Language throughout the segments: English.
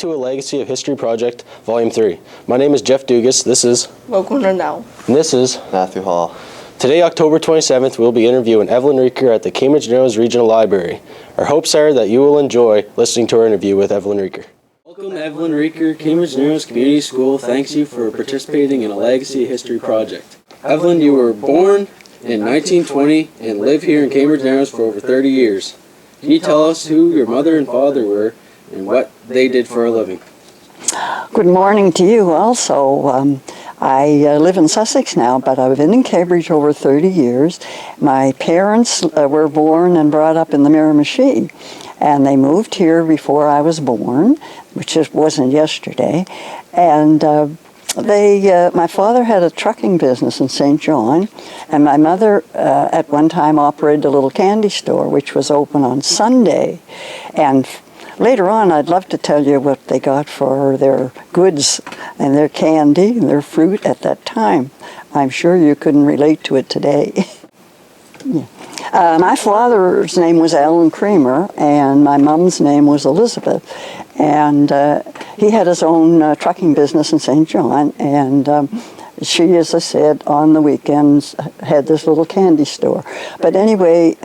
to A Legacy of History Project, Volume 3. My name is Jeff Dugas. This is Logan Randall. And this is Matthew Hall. Today, October 27th, we'll be interviewing Evelyn Reicker at the Cambridge Narrows Regional Library. Our hopes are that you will enjoy listening to our interview with Evelyn Reicker. Welcome, Evelyn Reicker. Cambridge Narrows Community School thanks you for participating in a Legacy of History project. Evelyn, you were born in 1920 and live here in Cambridge Narrows for over 30 years. Can you tell us who your mother and father were and what they did for a living? Good morning to you also. I live in Sussex now, but I've been in Cambridge over 30 years. My parents were born and brought up in the Miramichi, and they moved here before I was born, which just wasn't yesterday. And my father had a trucking business in St. John, and my mother at one time operated a little candy store, which was open on Sunday. And later on, I'd love to tell you what they got for their goods and their candy and their fruit at that time. I'm sure you couldn't relate to it today. Yeah. My father's name was Alan Creamer, and my mom's name was Elizabeth. And he had his own trucking business in St. John, and she, as I said, on the weekends had this little candy store. But anyway,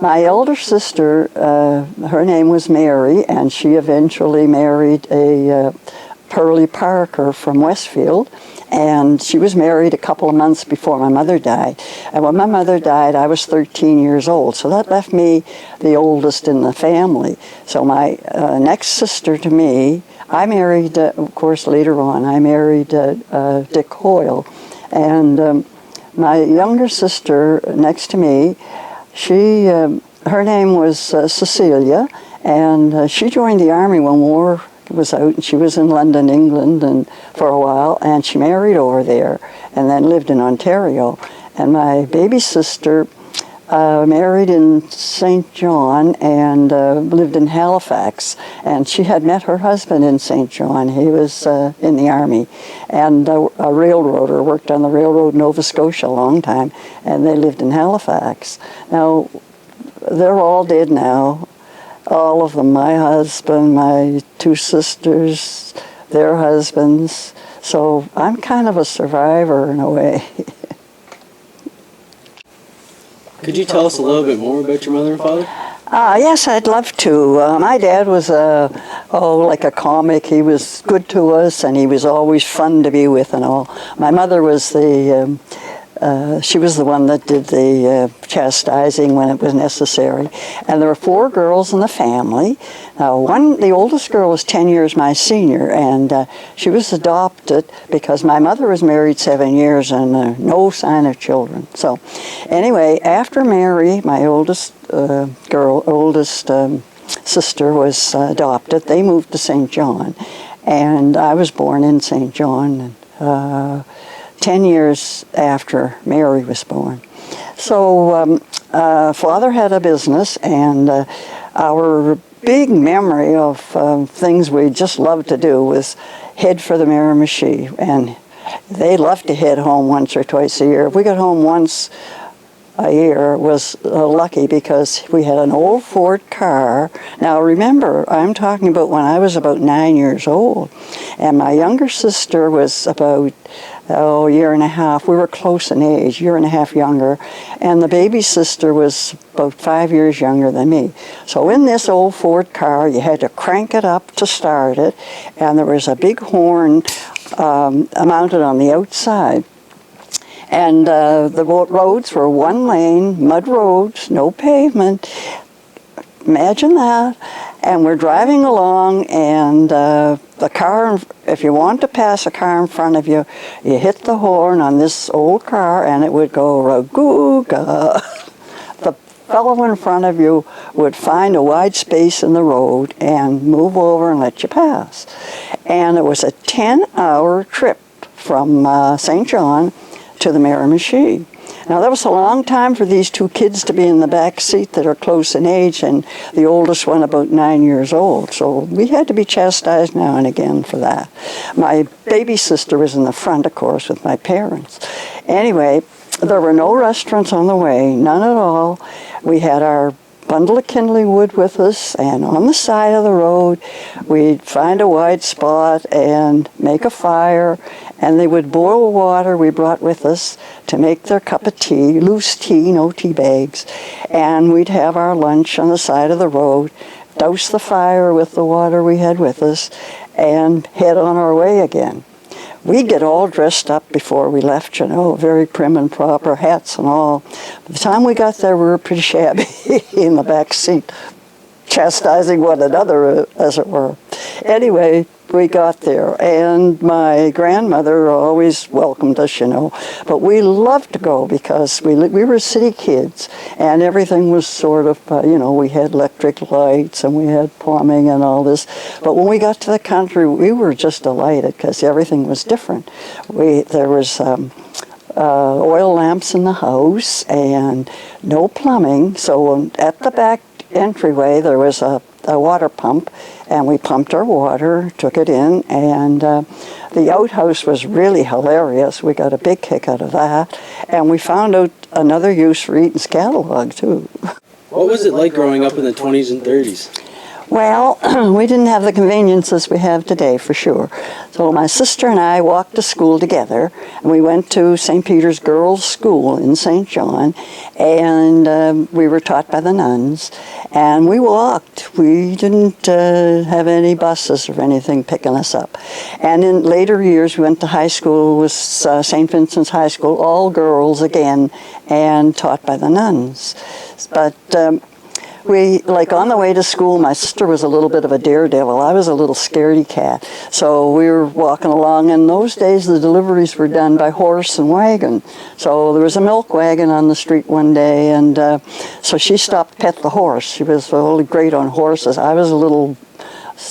my elder sister, her name was Mary, and she eventually married a Pearlie Parker from Westfield, and she was married a couple of months before my mother died. And when my mother died, I was 13 years old, so that left me the oldest in the family. So my next sister to me, I married, of course, later on, I married Dick Hoyle, and my younger sister next to me, she, her name was Cecilia, and she joined the Army when war was out, and she was in London, England, and for a while, and she married over there, and then lived in Ontario. And my baby sister married in St. John and lived in Halifax, and she had met her husband in St. John. He was in the Army, and a railroader, worked on the railroad in Nova Scotia a long time, and they lived in Halifax. Now, they're all dead now. All of them, my husband, my two sisters, their husbands. So I'm kind of a survivor in a way. Could you tell us a little bit more about your mother and father? Yes, I'd love to. My dad was like a comic. He was good to us, and he was always fun to be with and all. My mother was she was the one that did the chastising when it was necessary. And there were 4 girls in the family. Now, the oldest girl was 10 years my senior, and she was adopted because my mother was married 7 years and no sign of children. So anyway, after Mary, my oldest sister was adopted, they moved to St. John, and I was born in St. John 10 years after Mary was born. So Father had a business, and our big memory of things we just loved to do was head for the Miramichi, and they loved to head home once or twice a year. If we got home once a year, was lucky, because we had an old Ford car. Now remember, I'm talking about when I was about 9 years old, and my younger sister was about a year and a half. We were close in age, year and a half younger, and the baby sister was about 5 years younger than me. So in this old Ford car, you had to crank it up to start it, and there was a big horn mounted on the outside. And the roads were 1 lane, mud roads, no pavement. Imagine that. And we're driving along, and the car, if you want to pass a car in front of you, you hit the horn on this old car, and it would go ragooga. The fellow in front of you would find a wide space in the road and move over and let you pass. And it was a 10-hour trip from St. John to the Miramichi. Now, that was a long time for these 2 kids to be in the back seat that are close in age, and the oldest one about 9 years old. So we had to be chastised now and again for that. My baby sister was in the front, of course, with my parents. Anyway, there were no restaurants on the way, none at all. We had our bundle of kindling wood with us, and on the side of the road, we'd find a wide spot and make a fire, and they would boil water we brought with us to make their cup of tea, loose tea, no tea bags, and we'd have our lunch on the side of the road, douse the fire with the water we had with us, and head on our way again. We'd get all dressed up before we left, very prim and proper, hats and all. By the time we got there, we were pretty shabby in the back seat, chastising one another, as it were. Anyway, we got there, and my grandmother always welcomed us, but we loved to go because we were city kids, and everything was sort of, we had electric lights and we had plumbing and all this. But when we got to the country, we were just delighted because everything was different. There was oil lamps in the house and no plumbing, so at the back entryway there was a water pump, and we pumped our water, took it in, and the outhouse was really hilarious. We got a big kick out of that, and we found out another use for Eaton's catalog too. What was it like growing up in the 20s and 30s? Well, we didn't have the conveniences we have today, for sure. So my sister and I walked to school together, and we went to St. Peter's Girls' School in St. John, and we were taught by the nuns, and we walked. We didn't have any buses or anything picking us up. And in later years, we went to high school with St. Vincent's High School, all girls again, and taught by the nuns. But on the way to school, my sister was a little bit of a daredevil. I was a little scaredy cat. So we were walking along. In those days, the deliveries were done by horse and wagon. So there was a milk wagon on the street one day, and so she stopped to pet the horse. She was really great on horses. I was a little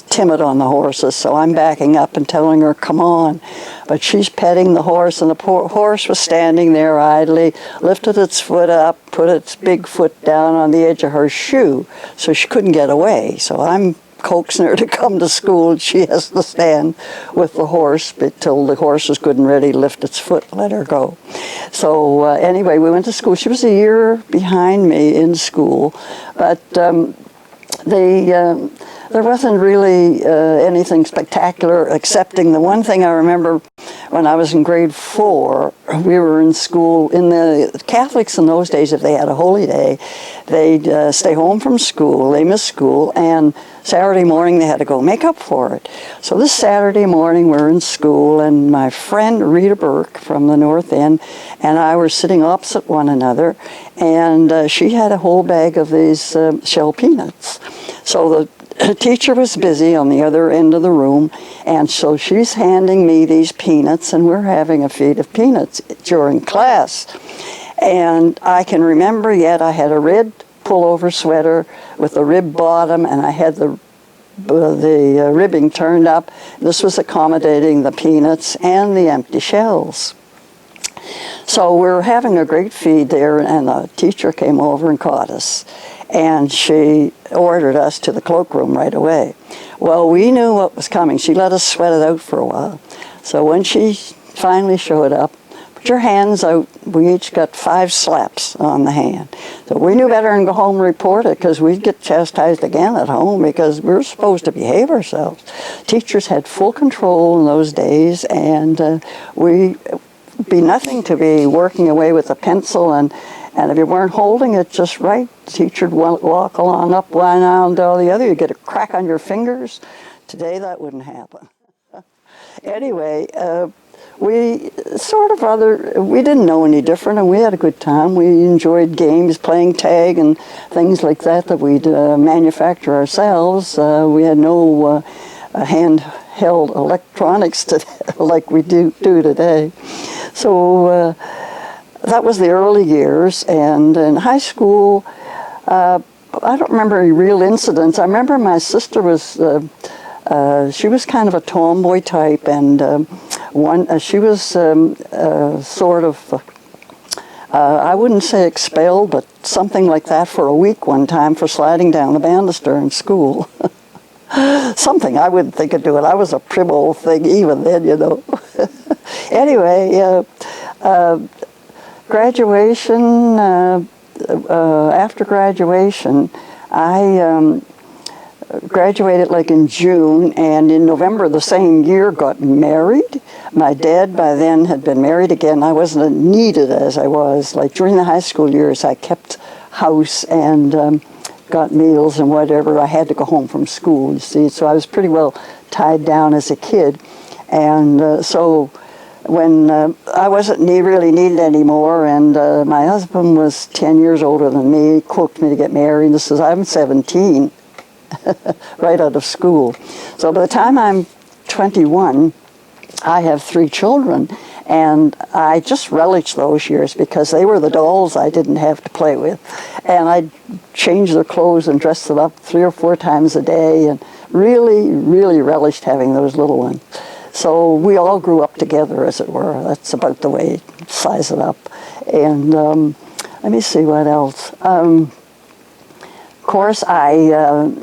timid on the horses, so I'm backing up and telling her, come on. But she's petting the horse, and the poor horse was standing there idly, lifted its foot up, put its big foot down on the edge of her shoe, so she couldn't get away. So I'm coaxing her to come to school, and she has to stand with the horse until the horse was good and ready to lift its foot and let her go. So anyway, we went to school. She was a year behind me in school, but there wasn't really anything spectacular, excepting the one thing I remember when I was in grade 4, we were in school. In the Catholics in those days, if they had a holy day, they'd stay home from school, they missed school, and Saturday morning they had to go make up for it. So this Saturday morning we're in school, and my friend Rita Burke from the North End and I were sitting opposite one another, and she had a whole bag of these shell peanuts. So the teacher was busy on the other end of the room, and so she's handing me these peanuts, and we're having a feed of peanuts during class. And I can remember yet I had a red pullover sweater with a rib bottom, and I had the ribbing turned up. This was accommodating the peanuts and the empty shells. So we were having a great feed there, and the teacher came over and caught us. And she ordered us to the cloakroom right away. Well, we knew what was coming. She let us sweat it out for a while. So when she finally showed up, put your hands out, we each got 5 slaps on the hand. So we knew better than go home and report it, because we'd get chastised again at home because we were supposed to behave ourselves. Teachers had full control in those days, and we'd be nothing to be working away with a pencil, and if you weren't holding it just right, the teacher would walk along up one aisle to the other. You'd get a crack on your fingers. Today, that wouldn't happen. Anyway, we didn't know any different, and we had a good time. We enjoyed games, playing tag and things like that we'd manufacture ourselves. We had no handheld electronics like we do today. So that was the early years, and in high school, I don't remember any real incidents. I remember my sister was, she was kind of a tomboy type, and she was sort of, I wouldn't say expelled, but something like that for a week one time for sliding down the banister in school. Something I wouldn't think of doing. I was a prim old thing even then, Anyway, graduation, after graduation, I graduated like in June, and in November the same year got married. My dad by then had been married again. I wasn't needed as I was. Like during the high school years, I kept house and got meals and whatever. I had to go home from school, you see, so I was pretty well tied down as a kid. And so when I wasn't really needed anymore, and my husband was 10 years older than me, coaxed me to get married. This is, I'm 17, right out of school. So by the time I'm 21, I have 3 children, and I just relish those years because they were the dolls I didn't have to play with. And I'd change their clothes and dress them up 3 or 4 times a day, and really, really relished having those little ones. So we all grew up together, as it were. That's about the way to size it up. And let me see what else. Of course, I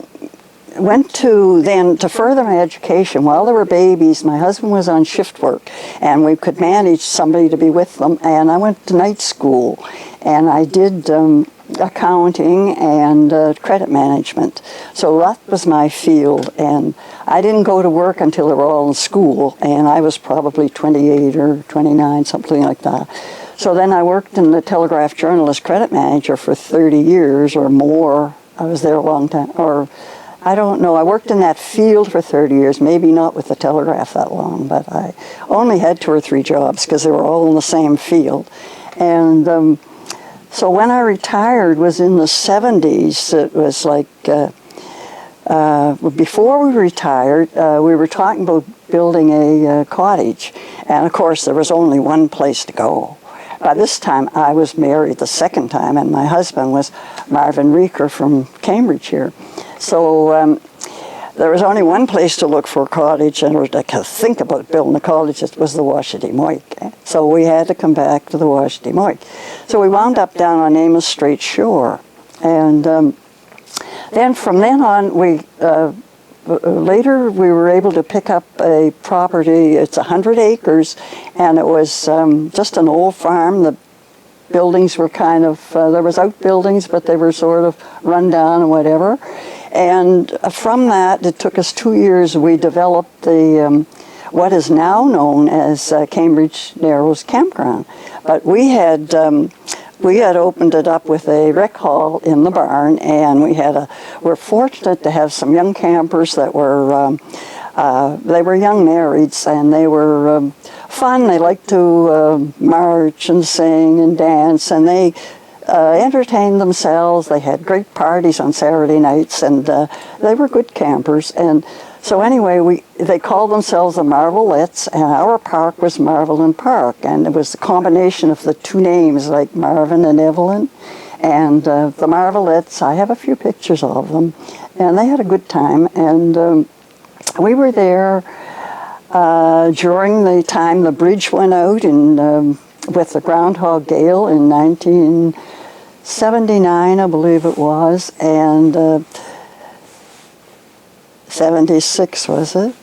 went to further my education. While they were babies, my husband was on shift work, and we could manage somebody to be with them. And I went to night school, and I did accounting and credit management. So that was my field, and I didn't go to work until they were all in school, and I was probably 28 or 29, something like that. So then I worked in the Telegraph Journal as credit manager for 30 years or more. I was there a long time, or I don't know. I worked in that field for 30 years, maybe not with the Telegraph that long, but I only had 2 or 3 jobs because they were all in the same field. And so when I retired was in the 70s. It was like, before we retired, we were talking about building a cottage. And of course, there was only one place to go. By this time, I was married the second time, and my husband was Marvin Reicker from Cambridge here. So there was only one place to look for a cottage, and to think about building a cottage, it was the Washademoik. So we had to come back to the Washademoik. So we wound up down on Amos Strait Shore. And then from then on, later we were able to pick up a property. It's 100 acres, and it was just an old farm. The buildings were kind of, there was outbuildings, but they were sort of run down and whatever. And from that, it took us 2 years. We developed the what is now known as Cambridge Narrows Campground. But we had opened it up with a rec hall in the barn, and we're fortunate to have some young campers that were they were young marrieds, and they were fun. They liked to march and sing and dance, and they entertained themselves. They had great parties on Saturday nights, and they were good campers. And so anyway, they called themselves the Marvelettes, and our park was Marvelin Park, and it was the combination of the 2 names, like Marvin and Evelyn. And the Marvelettes, I have a few pictures of them, and they had a good time. And we were there during the time the bridge went out with the Groundhog Gale in 1979, I believe it was, and 76 was it?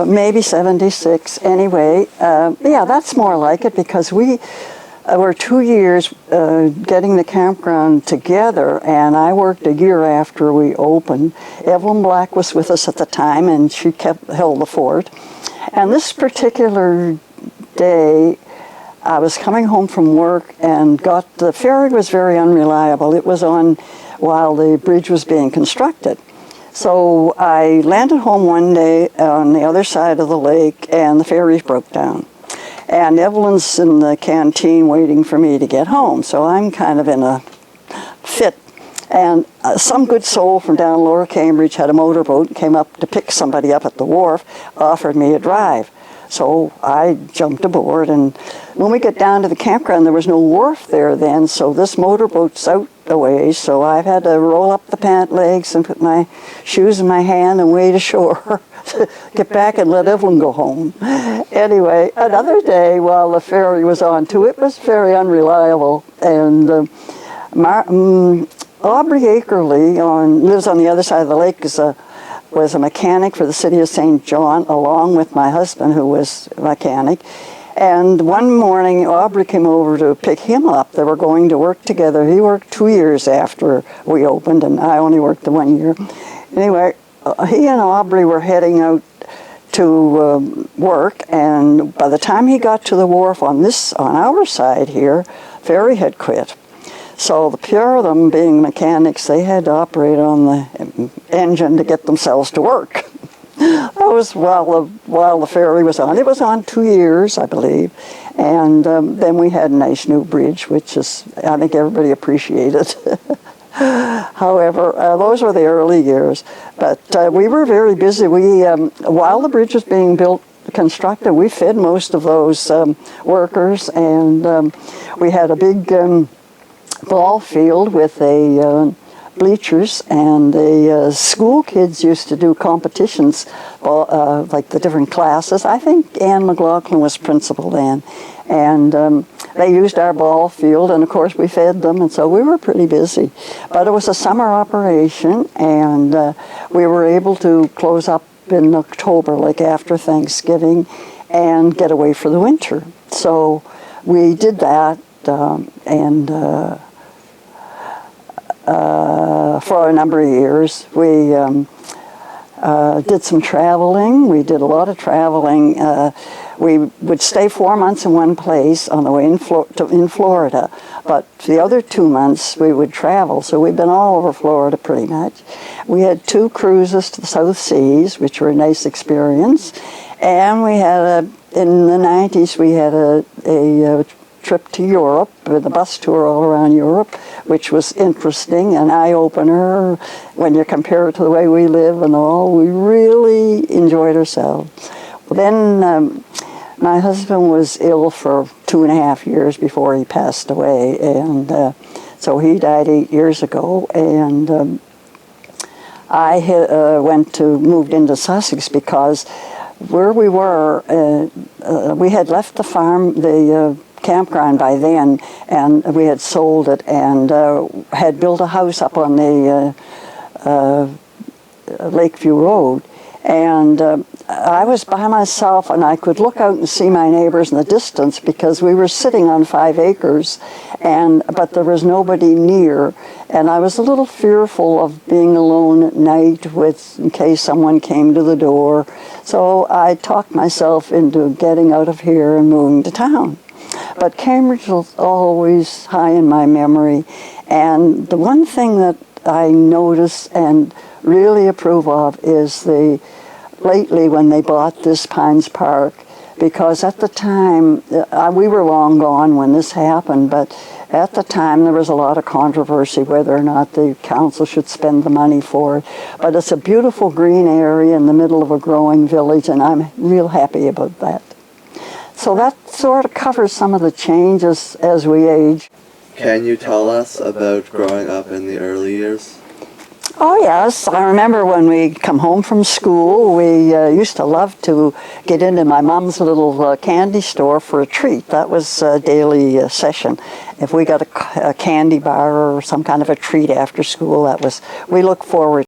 Maybe 76. Anyway, yeah, that's more like it, because we were 2 years getting the campground together, and I worked a year after we opened. Evelyn Black was with us at the time, and she held the fort. And this particular day, I was coming home from work and the ferry was very unreliable. It was on while the bridge was being constructed. So I landed home one day on the other side of the lake, and the ferry broke down. And Evelyn's in the canteen waiting for me to get home, so I'm kind of in a fit. And some good soul from down Lower Cambridge had a motorboat, came up to pick somebody up at the wharf, offered me a drive. So I jumped aboard, and when we got down to the campground, there was no wharf there then, so this motorboat's out a ways, so I've had to roll up the pant legs and put my shoes in my hand and wade ashore, get back and let Evelyn go home. Anyway, another day while the ferry was on too, it was very unreliable, and Aubrey Akerley lives on the other side of the lake, was a mechanic for the city of St. John, along with my husband, who was a mechanic. And one morning, Aubrey came over to pick him up. They were going to work together. He worked 2 years after we opened, and I only worked the 1 year. Anyway, he and Aubrey were heading out to work, and by the time he got to the wharf on our side here, ferry had quit. So the pair of them, being mechanics, they had to operate on the engine to get themselves to work. That was while the ferry was on. It was on 2 years, I believe, and then we had a nice new bridge, which I think everybody appreciated. However, those were the early years, but we were very busy. While the bridge was being constructed, we fed most of those workers, and we had a big ball field with bleachers, and the school kids used to do competitions, like the different classes. I think Ann McLaughlin was principal then, and they used our ball field, and of course we fed them, and so we were pretty busy. But it was a summer operation, and we were able to close up in October, like after Thanksgiving, and get away for the winter. So we did that, and for a number of years. We did some traveling. We did a lot of traveling. We would stay 4 months in one place on the way in Florida, but the other 2 months we would travel. So we've been all over Florida pretty much. We had 2 cruises to the South Seas, which were a nice experience, and we had in the 90s we had a trip to Europe, with a bus tour all around Europe, which was interesting, an eye-opener when you compare it to the way we live and all. We really enjoyed ourselves. Then my husband was ill for 2.5 years before he passed away, and so he died 8 years ago, and I moved into Sussex because where we were, we had left the farm, the campground by then, and we had sold it, and had built a house up on the Lakeview Road, and I was by myself, and I could look out and see my neighbors in the distance because we were sitting on 5 acres, but there was nobody near, and I was a little fearful of being alone at night in case someone came to the door. So I talked myself into getting out of here and moving to town. But Cambridge was always high in my memory, and the one thing that I notice and really approve of is lately when they bought this Pines Park, because at the time, we were long gone when this happened, but at the time there was a lot of controversy whether or not the council should spend the money for it. But it's a beautiful green area in the middle of a growing village, and I'm real happy about that. So that sort of covers some of the changes as we age. Can you tell us about growing up in the early years? Oh yes, I remember when we'd come home from school, we used to love to get into my mom's little candy store for a treat. That was a daily session. If we got a candy bar or some kind of a treat after school, we looked forward